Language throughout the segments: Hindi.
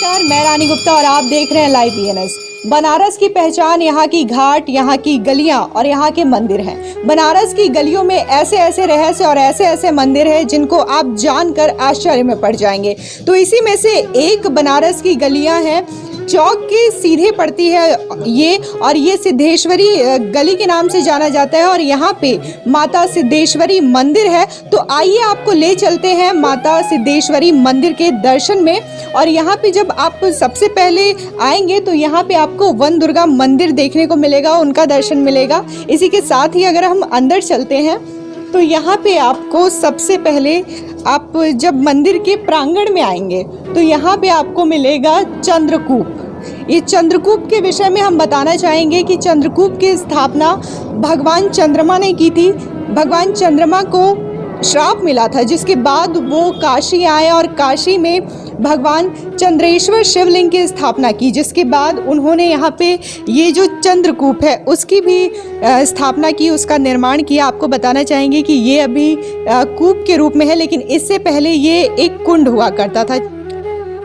नमस्कार, मैं रानी गुप्ता और आप देख रहे हैं लाइव बीएनएस। बनारस की पहचान यहाँ की घाट, यहाँ की गलियाँ और यहाँ के मंदिर हैं। बनारस की गलियों में ऐसे ऐसे रहस्य और ऐसे ऐसे मंदिर हैं जिनको आप जानकर आश्चर्य में पड़ जाएंगे। तो इसी में से एक बनारस की गलियाँ हैं, चौक के सीधे पड़ती है ये, और ये सिद्धेश्वरी गली के नाम से जाना जाता है और यहाँ पे माता सिद्धेश्वरी मंदिर है। तो आइए आपको ले चलते हैं माता सिद्धेश्वरी मंदिर के दर्शन में। और यहाँ पे जब आप सबसे पहले आएंगे तो यहाँ पे आपको वन दुर्गा मंदिर देखने को मिलेगा, उनका दर्शन मिलेगा। इसी के साथ ही अगर हम अंदर चलते हैं तो यहाँ पे आपको सबसे पहले, आप जब मंदिर के प्रांगण में आएंगे तो यहाँ पे आपको मिलेगा चंद्रकूप। ये चंद्रकूप के विषय में हम बताना चाहेंगे कि चंद्रकूप की स्थापना भगवान चंद्रमा ने की थी। भगवान चंद्रमा को श्राप मिला था, जिसके बाद वो काशी आए और काशी में भगवान चंद्रेश्वर शिवलिंग की स्थापना की, जिसके बाद उन्होंने यहाँ पे ये जो चंद्रकूप है उसकी भी स्थापना की, उसका निर्माण किया। आपको बताना चाहेंगे कि ये अभी कूप के रूप में है, लेकिन इससे पहले ये एक कुंड हुआ करता था।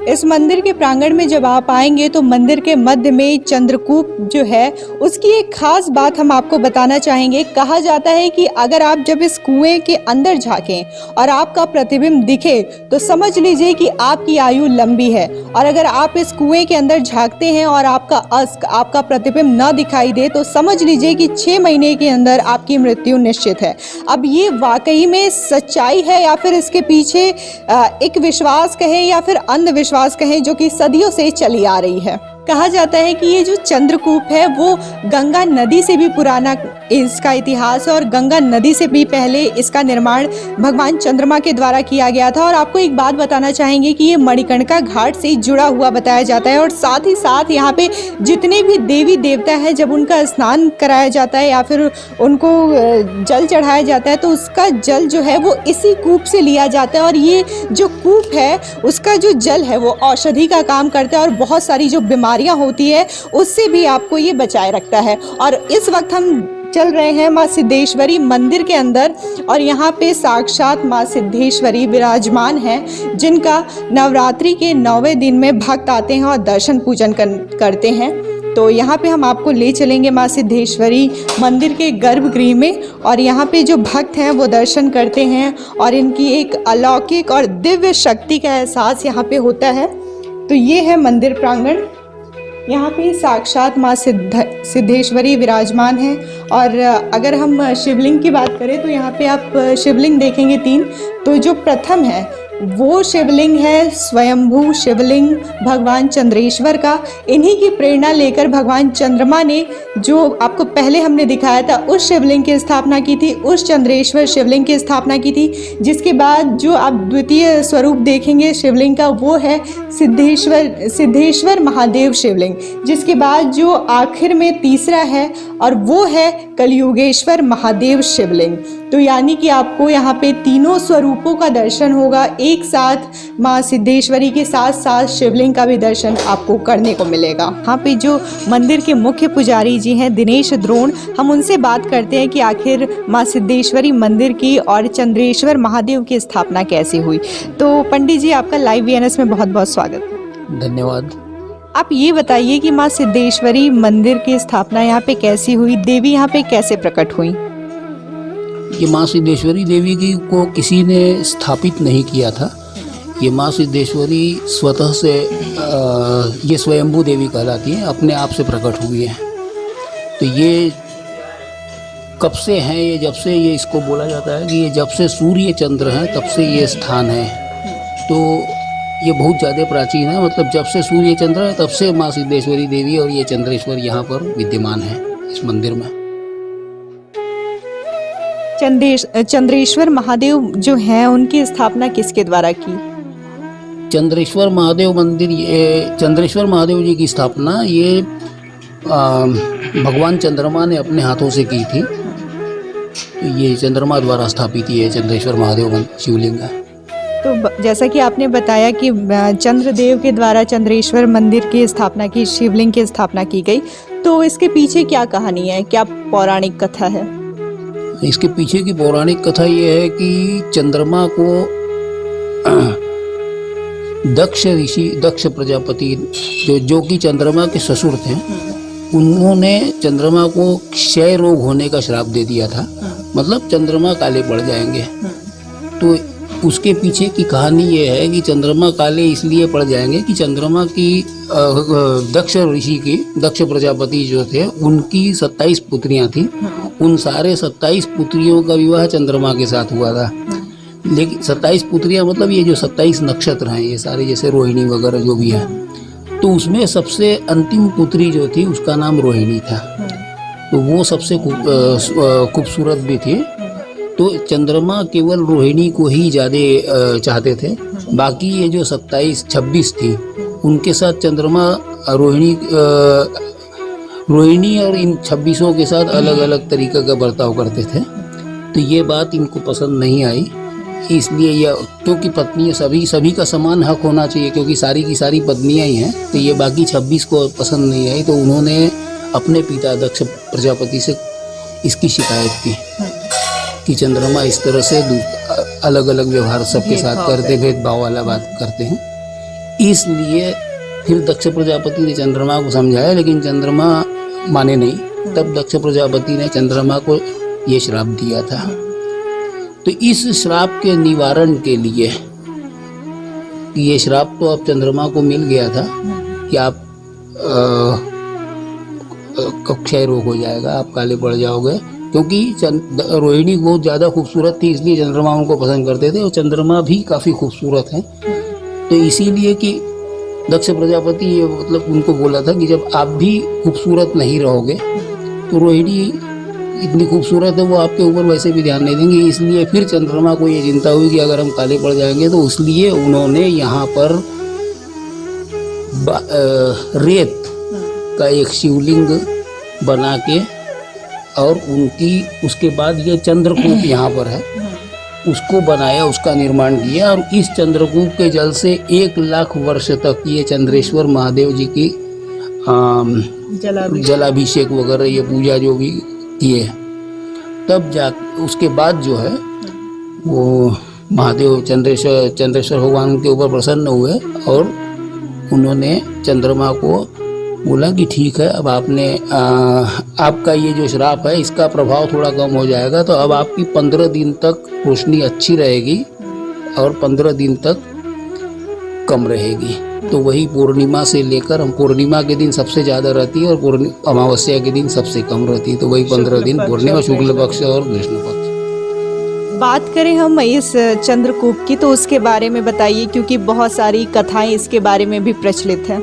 इस मंदिर के प्रांगण में जब आप आएंगे तो मंदिर के मध्य में चंद्रकूप जो है उसकी एक खास बात हम आपको बताना चाहेंगे। कहा जाता है कि अगर आप जब इस कुएं के अंदर झांकें और आपका प्रतिबिंब दिखे तो समझ लीजिए कि आपकी आयु लंबी है, और अगर आप इस कुएं के अंदर झांकते हैं और आपका अस्क, आपका प्रतिबिंब न दिखाई दे तो समझ लीजिए कि 6 महीने के अंदर आपकी मृत्यु निश्चित है। अब ये वाकई में सच्चाई है या फिर इसके पीछे एक विश्वास कहें या फिर अंधविश्वास कहें जो कि सदियों से चली आ रही है। कहा जाता है कि ये जो चंद्रकूप है वो गंगा नदी से भी पुराना इसका इतिहास है, और गंगा नदी से भी पहले इसका निर्माण भगवान चंद्रमा के द्वारा किया गया था। और आपको एक बात बताना चाहेंगे कि ये मणिकर्णिका घाट से जुड़ा हुआ बताया जाता है, और साथ ही साथ यहाँ पे जितने भी देवी देवता हैं जब उनका स्नान कराया जाता है या फिर उनको जल चढ़ाया जाता है तो उसका जल जो है वो इसी कूप से लिया जाता है। और ये जो कूप है उसका जो जल है वो औषधि का काम करता है और बहुत सारी जो बीमारियां होती है उससे भी आपको ये बचाए रखता है। और इस वक्त हम चल रहे हैं माँ सिद्धेश्वरी मंदिर के अंदर, और यहाँ पे साक्षात माँ सिद्धेश्वरी विराजमान हैं, जिनका नवरात्रि के 9वें दिन में भक्त आते हैं और दर्शन पूजन करते हैं। तो यहाँ पे हम आपको ले चलेंगे माँ सिद्धेश्वरी मंदिर के गर्भगृह में, और यहाँ पे जो भक्त हैं वो दर्शन करते हैं और इनकी एक अलौकिक और दिव्य शक्ति का एहसास यहाँ पे होता है। तो ये है मंदिर प्रांगण, यहाँ पे साक्षात माँ सिद्धेश्वरी विराजमान हैं। और अगर हम शिवलिंग की बात करें तो यहाँ पे आप शिवलिंग देखेंगे 3। तो जो प्रथम है वो शिवलिंग है स्वयंभू शिवलिंग भगवान चंद्रेश्वर का। इन्हीं की प्रेरणा लेकर भगवान चंद्रमा ने, जो आपको पहले हमने दिखाया था, उस शिवलिंग की स्थापना की थी, उस चंद्रेश्वर शिवलिंग की स्थापना की थी। जिसके बाद जो आप द्वितीय स्वरूप देखेंगे शिवलिंग का वो है सिद्धेश्वर महादेव शिवलिंग। जिसके बाद जो आखिर में तीसरा है और वो है कलयुगेश्वर महादेव शिवलिंग। तो यानी कि आपको यहाँ पे तीनों स्वरूपों का दर्शन होगा एक साथ। माँ सिद्धेश्वरी के साथ साथ शिवलिंग का भी दर्शन आपको करने को मिलेगा। यहाँ पे जो मंदिर के मुख्य पुजारी जी हैं दिनेश द्रोण, हम उनसे बात करते हैं कि आखिर माँ सिद्धेश्वरी मंदिर की और चंद्रेश्वर महादेव की स्थापना कैसे हुई। तो पंडित जी, आपका लाइव बीएनएस में बहुत बहुत स्वागत। धन्यवाद। आप ये बताइए कि माँ सिद्धेश्वरी मंदिर की स्थापना यहाँ पे कैसी हुई, देवी यहाँ पे कैसे प्रकट हुई? ये माँ सिद्धेश्वरी देवी की को किसी ने स्थापित नहीं किया था। ये माँ सिद्धेश्वरी स्वतः से ये स्वयंभू देवी कहलाती हैं, अपने आप से प्रकट हुई हैं। तो ये कब से हैं? ये जब से, ये इसको बोला जाता है कि ये जब से सूर्य चंद्र हैं तब से ये स्थान है। तो ये बहुत ज़्यादा प्राचीन है, मतलब जब से सूर्य चंद्र है तब से माँ सिद्धेश्वरी देवी और ये चंद्रेश्वर यहाँ पर विद्यमान है इस मंदिर में। चंद्रेश्वर महादेव जो हैं उनकी स्थापना किसके द्वारा की? चंद्रेश्वर महादेव मंदिर, ये चंद्रेश्वर महादेव जी की स्थापना ये भगवान चंद्रमा ने अपने हाथों से की थी। ये चंद्रमा द्वारा स्थापित ये चंद्रेश्वर महादेव शिवलिंग है। तो जैसा कि आपने बताया कि चंद्रदेव के द्वारा चंद्रेश्वर मंदिर की स्थापना की, शिवलिंग की स्थापना की गई, तो इसके पीछे क्या कहानी है, क्या पौराणिक कथा है? इसके पीछे की पौराणिक कथा ये है कि चंद्रमा को दक्ष ऋषि, दक्ष प्रजापति जो कि चंद्रमा के ससुर थे, उन्होंने चंद्रमा को क्षय रोग होने का श्राप दे दिया था, मतलब चंद्रमा काले पड़ जाएंगे। तो उसके पीछे की कहानी ये है कि चंद्रमा काले इसलिए पड़ जाएंगे कि चंद्रमा की दक्ष ऋषि की, दक्ष प्रजापति जो थे, उनकी 27 पुत्रियां थी। उन सारे 27 पुत्रियों का विवाह चंद्रमा के साथ हुआ था। लेकिन 27 पुत्रियां मतलब ये जो 27 नक्षत्र हैं, ये सारे जैसे रोहिणी वगैरह जो भी है, तो उसमें सबसे अंतिम पुत्री जो थी उसका नाम रोहिणी था। तो वो सबसे खूबसूरत भी थी। तो चंद्रमा केवल रोहिणी को ही ज़्यादा चाहते थे। बाकी ये जो 26 थी, उनके साथ चंद्रमा रोहिणी और इन 26 के साथ अलग अलग तरीके का बर्ताव करते थे। तो ये बात इनको पसंद नहीं आई। इसलिए यह, क्योंकि पत्नियां सभी का समान हक होना चाहिए, क्योंकि सारी की सारी पत्नियां ही हैं, तो ये बाकी 26 को पसंद नहीं आई। तो उन्होंने अपने पिता दक्ष प्रजापति से इसकी शिकायत की कि चंद्रमा इस तरह से अलग अलग व्यवहार सबके साथ करते, भेदभाव वाला बात करते हैं। इसलिए फिर दक्ष प्रजापति ने चंद्रमा को समझाया, लेकिन चंद्रमा माने नहीं। तब दक्ष प्रजापति ने चंद्रमा को ये श्राप दिया था। तो इस श्राप के निवारण के लिए, ये श्राप तो अब चंद्रमा को मिल गया था कि आप क्षय रोग हो जाएगा, आप काले पड़ जाओगे, क्योंकि रोहिणी बहुत ज़्यादा खूबसूरत थी, इसलिए चंद्रमा उनको पसंद करते थे, और चंद्रमा भी काफ़ी खूबसूरत है। तो इसीलिए कि दक्ष प्रजापति ये मतलब उनको बोला था कि जब आप भी खूबसूरत नहीं रहोगे तो रोहिणी इतनी खूबसूरत है, वो आपके ऊपर वैसे भी ध्यान नहीं देंगे। इसलिए फिर चंद्रमा को ये चिंता हुई कि अगर हम काले पड़ जाएंगे, तो इसलिए उन्होंने यहाँ पर रेत का एक शिवलिंग बना के, और उसके बाद ये चंद्रकूप यहाँ पर है, उसको बनाया, उसका निर्माण किया। और इस चंद्रकूप के जल से 1 लाख वर्ष तक ये चंद्रेश्वर महादेव जी की जलाभिषेक वगैरह ये पूजा जो भी किए, तब उसके बाद जो है वो महादेव चंद्रेश्वर भगवान के ऊपर प्रसन्न हुए, और उन्होंने चंद्रमा को बोला कि ठीक है, अब आपका ये जो श्राप है इसका प्रभाव थोड़ा कम हो जाएगा, तो अब आपकी 15 दिन तक रोशनी अच्छी रहेगी और 15 दिन तक कम रहेगी। तो वही पूर्णिमा से लेकर, हम पूर्णिमा के दिन सबसे ज़्यादा रहती है और अमावस्या के दिन सबसे कम रहती है। तो वही 15 दिन पूर्णिमा, शुक्ल पक्ष और कृष्ण पक्ष। बात करें हम इस चंद्रकूप की, तो उसके बारे में बताइए, क्योंकि बहुत सारी कथाएं इसके बारे में भी प्रचलित हैं।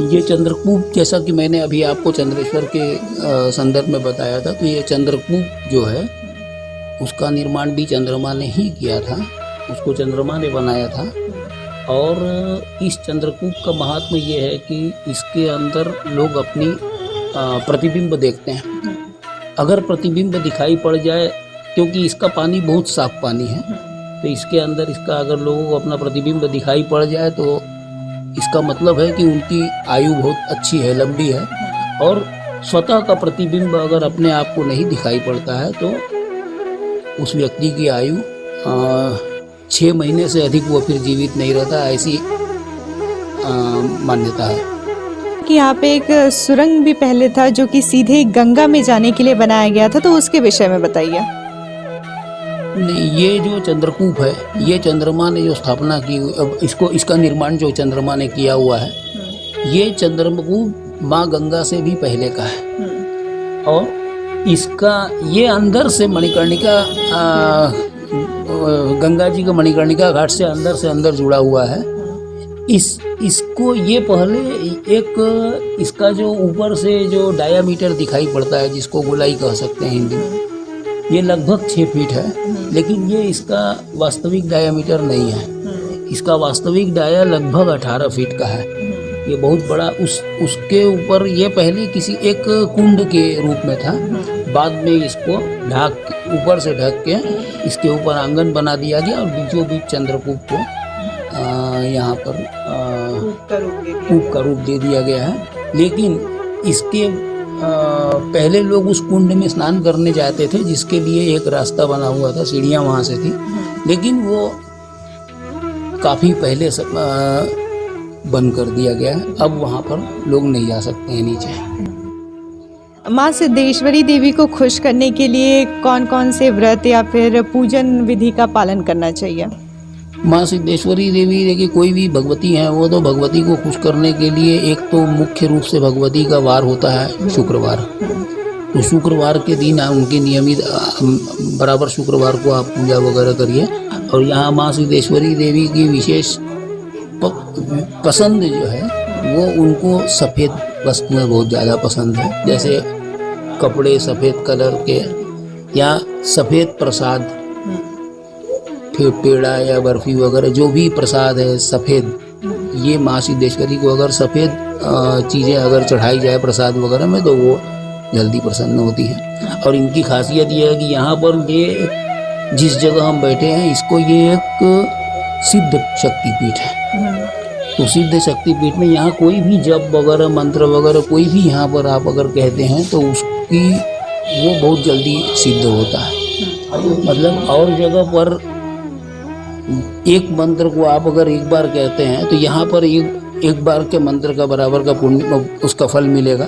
ये चंद्रकूप, जैसा कि मैंने अभी आपको चंद्रेश्वर के संदर्भ में बताया था, तो ये चंद्रकूप जो है उसका निर्माण भी चंद्रमा ने ही किया था, उसको चंद्रमा ने बनाया था। और इस चंद्रकूप का महात्म्य ये है कि इसके अंदर लोग अपनी प्रतिबिंब देखते हैं। अगर प्रतिबिंब दिखाई पड़ जाए, क्योंकि इसका पानी बहुत साफ पानी है, तो इसके अंदर इसका अगर लोगों को अपना प्रतिबिंब दिखाई पड़ जाए, तो इसका मतलब है कि उनकी आयु बहुत अच्छी है, लंबी है। और स्वतः का प्रतिबिंब अगर अपने आप को नहीं दिखाई पड़ता है, तो उस व्यक्ति की आयु 6 महीने से अधिक वो फिर जीवित नहीं रहता, ऐसी मान्यता है। कि यहाँ पे एक सुरंग भी पहले था जो कि सीधे गंगा में जाने के लिए बनाया गया था, तो उसके विषय में बताइए। नहीं, ये जो चंद्रकूप है, ये चंद्रमा ने जो स्थापना की, अब इसका निर्माण जो चंद्रमा ने किया हुआ है, ये चंद्रकूप माँ गंगा से भी पहले का है। और इसका ये अंदर से मणिकर्णिका, गंगा जी का मणिकर्णिका घाट से अंदर जुड़ा हुआ है। इसको ये पहले एक इसका जो ऊपर से जो डायामीटर दिखाई पड़ता है, जिसको गोलाई कह सकते हैं हिंदी में, ये लगभग 6 फीट है, लेकिन ये इसका वास्तविक डायामीटर नहीं है। इसका वास्तविक डाया लगभग 18 फीट का है। ये बहुत बड़ा, उसके ऊपर ये पहले किसी एक कुंड के रूप में था, बाद में इसको ऊपर से ढक के इसके ऊपर आंगन बना दिया गया, और बीचों बीच चंद्रकूप को यहाँ पर कूप का रूप दे दिया गया है। लेकिन इसके पहले लोग उस कुंड में स्नान करने जाते थे, जिसके लिए एक रास्ता बना हुआ था, सीढ़ियाँ वहाँ से थी, लेकिन वो काफ़ी पहले बंद कर दिया गया है। अब वहाँ पर लोग नहीं जा सकते हैं नीचे। माँ सिद्धेश्वरी देवी को खुश करने के लिए कौन कौन से व्रत या फिर पूजन विधि का पालन करना चाहिए? माँ सिद्धेश्वरी देवी देखिए, कोई भी भगवती हैं वो तो भगवती को खुश करने के लिए एक तो मुख्य रूप से भगवती का वार होता है शुक्रवार। तो शुक्रवार के दिन उनके नियमित बराबर शुक्रवार को आप पूजा वगैरह करिए। और यहाँ माँ सिद्धेश्वरी देवी की विशेष पसंद जो है वो उनको सफ़ेद वस्तुएं बहुत ज़्यादा पसंद है, जैसे कपड़े सफ़ेद कलर के या सफ़ेद प्रसाद, फिर पेड़ा या बर्फ़ी वगैरह जो भी प्रसाद है सफ़ेद। ये माँ सिद्धेश्वरी को अगर सफ़ेद चीज़ें अगर चढ़ाई जाए प्रसाद वगैरह में तो वो जल्दी प्रसन्न होती है। और इनकी खासियत ये है कि यहाँ पर ये जिस जगह हम बैठे हैं इसको ये एक सिद्ध शक्तिपीठ है। तो सिद्ध शक्तिपीठ में यहाँ कोई भी जप वगैरह मंत्र वगैरह कोई भी यहाँ पर आप अगर कहते हैं तो उसकी वो बहुत जल्दी सिद्ध होता है। मतलब और जगह पर एक मंत्र को आप अगर एक बार कहते हैं तो यहाँ पर एक बार के मंत्र का बराबर का पुण्य उसका फल मिलेगा,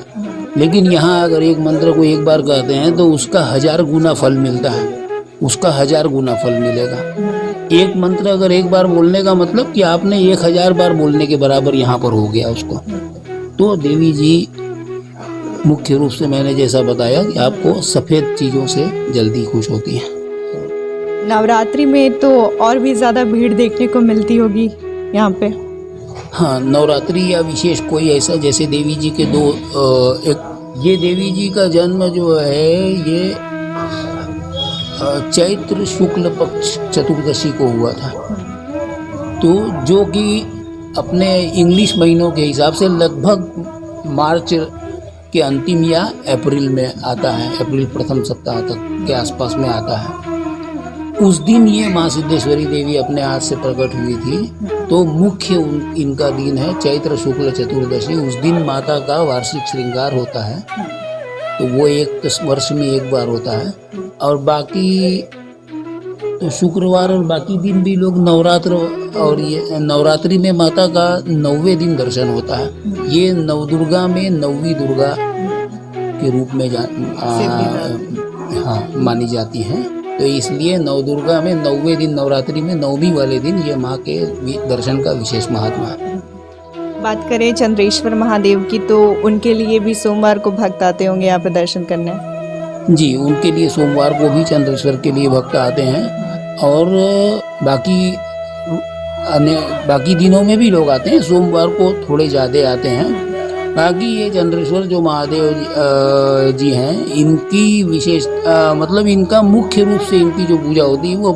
लेकिन यहाँ अगर एक मंत्र को एक बार कहते हैं तो उसका 1000 गुना फल मिलता है, उसका 1000 गुना फल मिलेगा। एक मंत्र अगर एक बार बोलने का मतलब कि आपने 1000 बार बोलने के बराबर यहाँ पर हो गया उसको। तो देवी जी मुख्य रूप से मैंने जैसा बताया कि आपको सफ़ेद चीज़ों से जल्दी खुश होती हैं। नवरात्रि में तो और भी ज़्यादा भीड़ देखने को मिलती होगी यहाँ पे। हाँ, नवरात्रि या विशेष कोई ऐसा, जैसे देवी जी के एक ये देवी जी का जन्म जो है ये चैत्र शुक्ल पक्ष चतुर्दशी को हुआ था, तो जो कि अपने इंग्लिश महीनों के हिसाब से लगभग मार्च के अंतिम या अप्रैल में आता है, अप्रैल प्रथम सप्ताह तक के आसपास में आता है। उस दिन ये माँ सिद्धेश्वरी देवी अपने हाथ से प्रकट हुई थी। तो मुख्य इनका दिन है चैत्र शुक्ल चतुर्दशी। उस दिन माता का वार्षिक श्रृंगार होता है, तो वो एक वर्ष में एक बार होता है। और बाकी तो शुक्रवार और बाकी दिन भी लोग नवरात्र, और ये नवरात्रि में माता का 9वें दिन दर्शन होता है। ये नवदुर्गा में 9वीं दुर्गा के रूप में मानी जाती हैं। तो इसलिए नवदुर्गा में 9वें दिन, नवरात्रि में 9वीं वाले दिन ये माँ के दर्शन का विशेष महात्मा है। बात करें चंद्रेश्वर महादेव की तो उनके लिए भी सोमवार को भक्त आते होंगे यहाँ पे दर्शन करने। जी, उनके लिए सोमवार को भी चंद्रेश्वर के लिए भक्त आते हैं, और बाकी दिनों में भी लोग आते हैं। सोमवार को थोड़े ज़्यादा आते हैं। बाकी ये चंद्रेश्वर जो महादेव जी हैं, इनकी विशेष मतलब इनका मुख्य रूप से इनकी जो पूजा होती है वो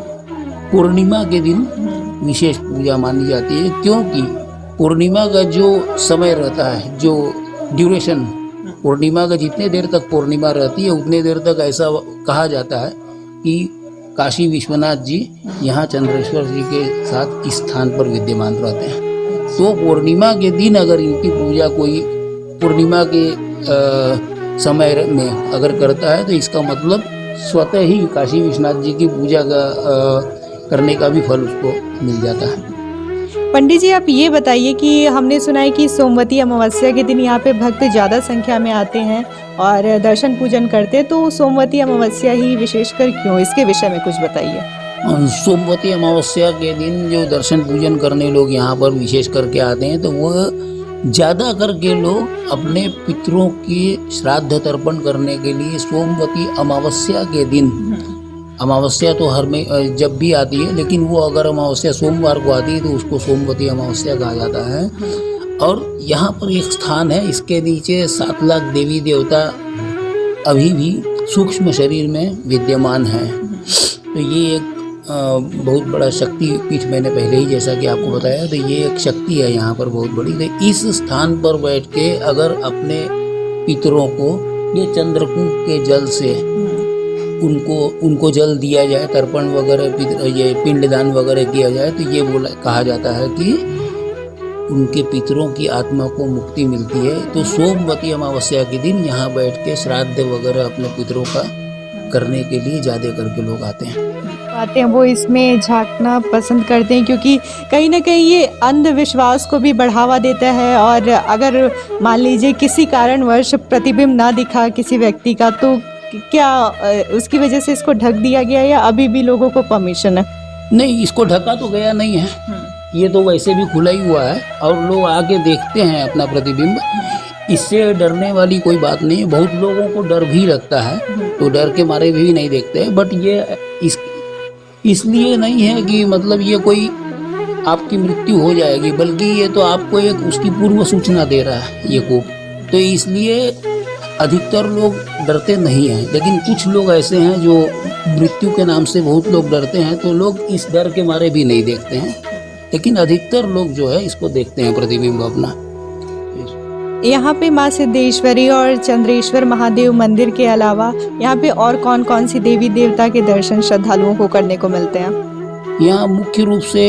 पूर्णिमा के दिन विशेष पूजा मानी जाती है, क्योंकि पूर्णिमा का जो समय रहता है, जो ड्यूरेशन, पूर्णिमा का जितने देर तक पूर्णिमा रहती है उतने देर तक ऐसा कहा जाता है कि काशी विश्वनाथ जी यहाँ चंद्रेश्वर जी के साथ इस स्थान पर विद्यमान रहते हैं। तो पूर्णिमा के दिन अगर इनकी पूजा कोई पूर्णिमा के समय में अगर करता है तो इसका मतलब स्वतः ही काशी विश्वनाथ जी की पूजा करने का भी फल उसको मिल जाता है। पंडित जी, आप ये बताइए कि हमने सुना है कि सोमवती अमावस्या के दिन यहाँ पे भक्त ज़्यादा संख्या में आते हैं और दर्शन पूजन करते हैं, तो सोमवती अमावस्या ही विशेषकर क्यों, इसके विषय में कुछ बताइए। सोमवती अमावस्या के दिन जो दर्शन पूजन करने लोग यहाँ पर विशेष करके आते हैं, तो वह ज़्यादा करके लोग अपने पितरों की श्राद्ध तर्पण करने के लिए सोमवती अमावस्या के दिन, अमावस्या तो हर में जब भी आती है, लेकिन वो अगर अमावस्या सोमवार को आती है तो उसको सोमवती अमावस्या कहा जाता है। और यहाँ पर एक स्थान है, इसके नीचे 7 लाख देवी देवता अभी भी सूक्ष्म शरीर में विद्यमान हैं। तो ये एक बहुत बड़ा शक्ति पीठ, मैंने पहले ही जैसा कि आपको बताया, तो ये एक शक्ति है यहाँ पर बहुत बड़ी। तो इस स्थान पर बैठ के अगर अपने पितरों को ये चंद्रकूट के जल से उनको जल दिया जाए, तर्पण वगैरह, ये पिंडदान वगैरह किया जाए, तो ये कहा जाता है कि उनके पितरों की आत्मा को मुक्ति मिलती है। तो सोमवती अमावस्या के दिन यहाँ बैठ के श्राद्ध वगैरह अपने पितरों का करने के लिए ज़्यादा करके लोग आते हैं। आते हैं वो इसमें झांकना पसंद करते हैं, क्योंकि कहीं ना कहीं ये अंधविश्वास को भी बढ़ावा देता है। और अगर मान लीजिए किसी कारणवश प्रतिबिंब ना दिखा किसी व्यक्ति का, तो क्या उसकी वजह से इसको ढक दिया गया, या अभी भी लोगों को परमिशन है? नहीं, इसको ढका तो गया नहीं है, ये तो वैसे भी खुला ही हुआ है और लोग आके देखते हैं अपना प्रतिबिंब। इससे डरने वाली कोई बात नहीं है। बहुत लोगों को डर भी लगता है, तो डर के मारे भी नहीं देखते हैं। बट ये इसलिए नहीं है कि मतलब ये कोई आपकी मृत्यु हो जाएगी, बल्कि ये तो आपको एक उसकी पूर्व सूचना दे रहा है ये कूप। तो इसलिए अधिकतर लोग डरते नहीं हैं, लेकिन कुछ लोग ऐसे हैं जो मृत्यु के नाम से बहुत लोग डरते हैं, तो लोग इस डर के मारे भी नहीं देखते हैं। लेकिन अधिकतर लोग जो है इसको देखते हैं प्रतिबिंब अपना। यहाँ पे माँ सिद्धेश्वरी और चंद्रेश्वर महादेव मंदिर के अलावा यहाँ पे और कौन कौन सी देवी देवता के दर्शन श्रद्धालुओं को करने को मिलते हैं? यहाँ मुख्य रूप से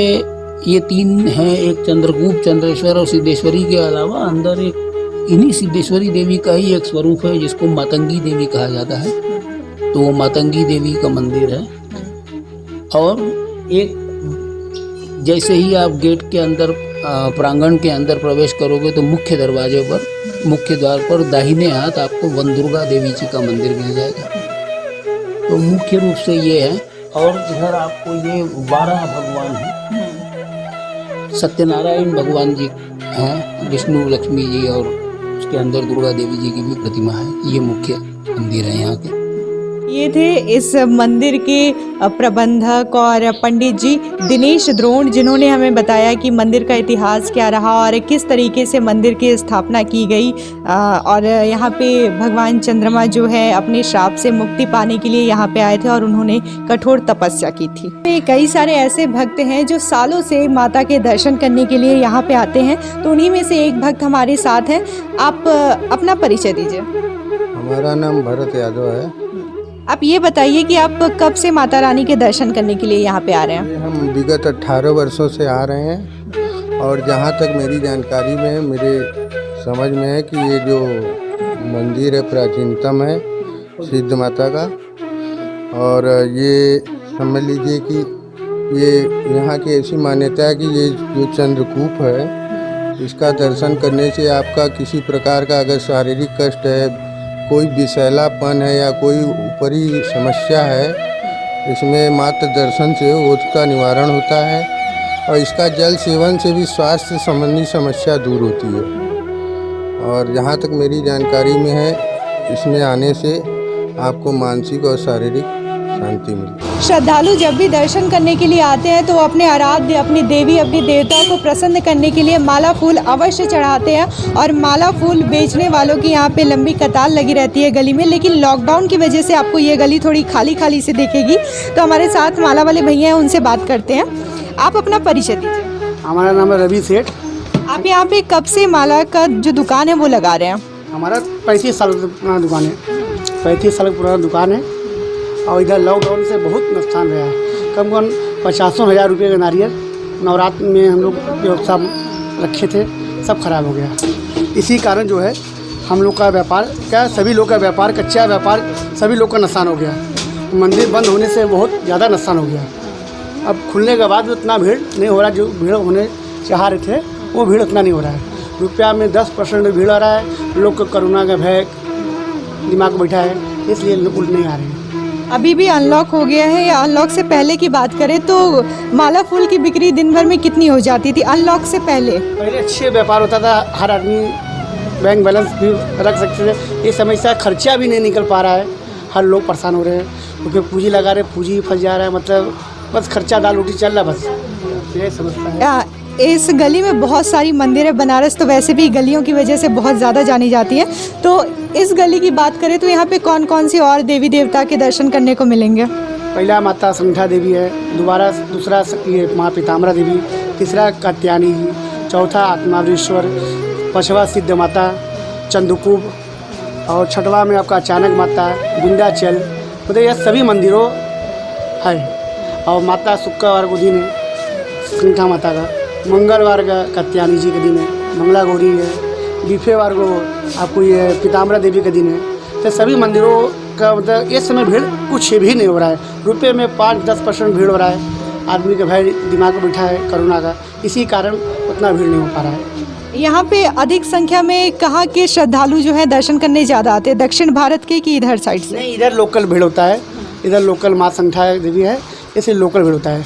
ये तीन हैं, एक चंद्रगुप्त, चंद्रेश्वर और सिद्धेश्वरी के अलावा अंदर एक इन्हीं सिद्धेश्वरी देवी का ही एक स्वरूप है जिसको मातंगी देवी कहा जाता है। तो वो मातंगी देवी का मंदिर है। और एक जैसे ही आप गेट के अंदर प्रांगण के अंदर प्रवेश करोगे तो मुख्य दरवाजे पर, मुख्य द्वार पर दाहिने हाथ आपको वन दुर्गा देवी जी का मंदिर मिल जाएगा। तो मुख्य रूप से ये है। और इधर आपको ये 12 भगवान हैं। सत्यनारायण भगवान जी हैं, विष्णु लक्ष्मी जी, और उसके अंदर दुर्गा देवी जी की भी प्रतिमा है। ये मुख्य मंदिर है यहाँ के। ये थे इस मंदिर के प्रबंधक और पंडित जी दिनेश द्रोण, जिन्होंने हमें बताया कि मंदिर का इतिहास क्या रहा और किस तरीके से मंदिर की स्थापना की गई। और यहाँ पे भगवान चंद्रमा जो है अपने श्राप से मुक्ति पाने के लिए यहाँ पे आए थे और उन्होंने कठोर तपस्या की थी। कई सारे ऐसे भक्त हैं जो सालों से माता के दर्शन करने के लिए यहाँ पे आते हैं, तो उन्हीं में से एक भक्त हमारे साथ हैं। आप अपना परिचय दीजिए। हमारा नाम भरत यादव है। आप ये बताइए कि आप कब से माता रानी के दर्शन करने के लिए यहाँ पे आ रहे हैं? हम विगत 18 वर्षों से आ रहे हैं, और जहाँ तक मेरी जानकारी में, मेरे समझ में है कि ये जो मंदिर है प्राचीनतम है सिद्ध माता का। और ये समझ लीजिए कि ये यहाँ की ऐसी मान्यता है कि ये जो चंद्रकूप है, इसका दर्शन करने से आपका किसी प्रकार का अगर शारीरिक कष्ट है, कोई विषैलापन है या कोई ऊपरी समस्या है, इसमें मात्र दर्शन से उसका निवारण होता है। और इसका जल सेवन से भी स्वास्थ्य संबंधी समस्या दूर होती है। और जहाँ तक मेरी जानकारी में है, इसमें आने से आपको मानसिक और शारीरिक शांति मिलती है। श्रद्धालु जब भी दर्शन करने के लिए आते हैं तो अपने आराध्य, अपनी देवी, अपनी देवता को प्रसन्न करने के लिए माला फूल अवश्य चढ़ाते हैं। और माला फूल बेचने वालों की यहाँ पे लंबी कतार लगी रहती है गली में, लेकिन लॉकडाउन की वजह से आपको ये गली थोड़ी खाली खाली से दिखेगी। तो हमारे साथ माला वाले भैया हैं, उनसे बात करते हैं। आप अपना परिचय दीजिए। हमारा नाम है रवि सेठ। आप यहाँ पे कब से माला का जो दुकान है वो लगा रहे हैं? हमारा 35 साल पुराना दुकान है। 35 साल पुराना दुकान है। और इधर लॉकडाउन से बहुत नुकसान रहा है। कम से कम 50,000 रुपये का नारियल नवरात्र में हम लोग व्यवस्था रखे थे, सब खराब हो गया। इसी कारण जो है हम लोग का व्यापार, क्या सभी लोग का व्यापार, कच्चा व्यापार, सभी लोग का नुकसान हो गया। मंदिर बंद होने से बहुत ज़्यादा नुकसान हो गया। अब खुलने के बाद उतना भीड़ नहीं हो रहा, जो भीड़ होने चाह रहे थे वो भीड़ उतना नहीं हो रहा है। रुपया में 10% भीड़ आ रहा है। लोग को कोरोना का भय दिमाग में बैठा है, इसलिए लोग नहीं आ रहे हैं। अभी भी अनलॉक हो गया है, या अनलॉक से पहले की बात करें तो माला फूल की बिक्री दिन भर में कितनी हो जाती थी अनलॉक से पहले? पहले अच्छे व्यापार होता था, हर आदमी बैंक बैलेंस भी रख सकते थे। ये समस्या खर्चा भी नहीं निकल पा रहा है, हर लोग परेशान हो रहे हैं क्योंकि पूंजी लगा रहे, पूंजी फंस जा रहा है। मतलब बस खर्चा दाल रोटी चल रहा, बस ये समझता है। इस गली में बहुत सारी मंदिर है। बनारस तो वैसे भी गलियों की वजह से बहुत ज़्यादा जानी जाती है, तो इस गली की बात करें तो यहाँ पे कौन कौन सी और देवी देवता के दर्शन करने को मिलेंगे? पहला माता संध्या देवी है, दूसरा ये माँ पीताम्बरा देवी, तीसरा कात्यायनी जी, चौथा आत्मावरेश्वर, पांचवा सिद्ध माता चंद्रकूप, और छठवा में आपका अचानक माता विंध्याचल। मतलब यह सभी मंदिरों है। और माता शुक्रवार को दिन है संध्या माता का, मंगलवार का कात्यायनी जी का दिन है, मंगला गौरी है, बीफेवार को आपको ये पीताम्बरा देवी का दिन है। तो सभी मंदिरों का मतलब इस समय भीड़ कुछ भी नहीं हो रहा है। रुपये में 5-10% भीड़ हो रहा है। आदमी का भाई दिमाग में बैठा है कोरोना का, इसी कारण उतना भीड़ नहीं हो पा रहा है। यहाँ पे अधिक संख्या में कहाँ के श्रद्धालु जो हैं दर्शन करने ज़्यादा आते हैं, दक्षिण भारत के कि इधर साइड से? नहीं, इधर लोकल भीड़ होता है, इधर लोकल माँ संख्या देवी है, इसलिए लोकल भीड़ होता है।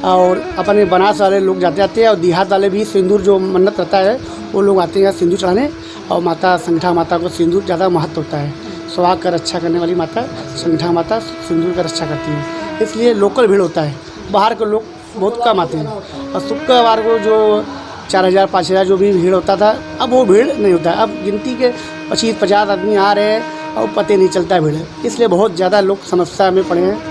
और अपने बनारस वाले लोग जाते हैं और देहात वाले भी सिंदूर जो मन्नत रहता है वो लोग आते हैं सिंदूर चढ़ाने। और माता संगठा माता को सिंदूर ज़्यादा महत्व होता है। सुहाग का रक्षा करने वाली माता संगठा माता सिंदूर का रक्षा करती है, इसलिए लोकल भीड़ होता है। बाहर के लोग बहुत कम आते हैं। और शुक्रवार को जो 4000-5000 जो भी भीड़ होता था, अब वो भीड़ नहीं होता है। अब गिनती के 25-50 आदमी आ रहे हैं और पता नहीं चलता है भीड़, इसलिए बहुत ज़्यादा लोग समस्या में पड़े हैं।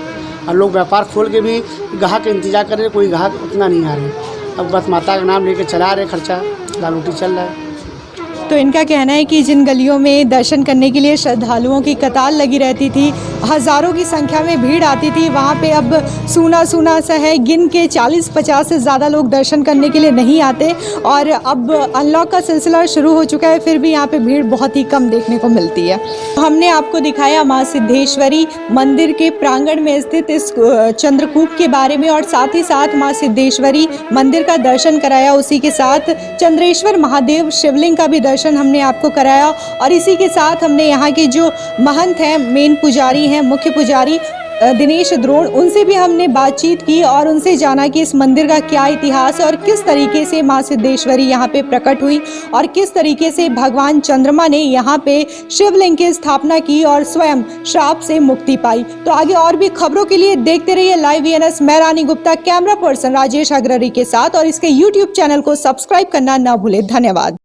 और लोग व्यापार खोल के भी ग्राहक का इंतजार कर रहे हैं, कोई ग्राहक उतना नहीं आ रहे। अब बस माता का नाम लेके चला रहे, खर्चा दाल रोटी चल रहा है। तो इनका कहना है कि जिन गलियों में दर्शन करने के लिए श्रद्धालुओं की कतार लगी रहती थी, हज़ारों की संख्या में भीड़ आती थी, वहाँ पे अब सूना सूना सा है। गिन के 40-50 से ज़्यादा लोग दर्शन करने के लिए नहीं आते। और अब अनलॉक का सिलसिला शुरू हो चुका है, फिर भी यहाँ पे भीड़ बहुत ही कम देखने को मिलती है। हमने आपको दिखाया माँ सिद्धेश्वरी मंदिर के प्रांगण में स्थित इस चंद्रकूप के बारे में, और साथ ही साथ माँ सिद्धेश्वरी मंदिर का दर्शन कराया। उसी के साथ चंद्रेश्वर महादेव शिवलिंग का भी दर्शन हमने आपको कराया। और इसी के साथ हमने यहाँ के जो महंत हैं, मेन पुजारी हैं, मुख्य पुजारी दिनेश द्रोण, उनसे भी हमने बातचीत की और उनसे जाना कि इस मंदिर का क्या इतिहास है और किस तरीके से माँ सिद्धेश्वरी यहाँ पे प्रकट हुई और किस तरीके से भगवान चंद्रमा ने यहाँ पे शिवलिंग की स्थापना की और स्वयं श्राप से मुक्ति पाई। तो आगे और भी खबरों के लिए देखते रहिए लाइव वीएनएस। मैं रानी गुप्ता, कैमरा पर्सन राजेश अग्ररी के साथ, और इसके यूट्यूब चैनल को सब्सक्राइब करना ना भूले। धन्यवाद।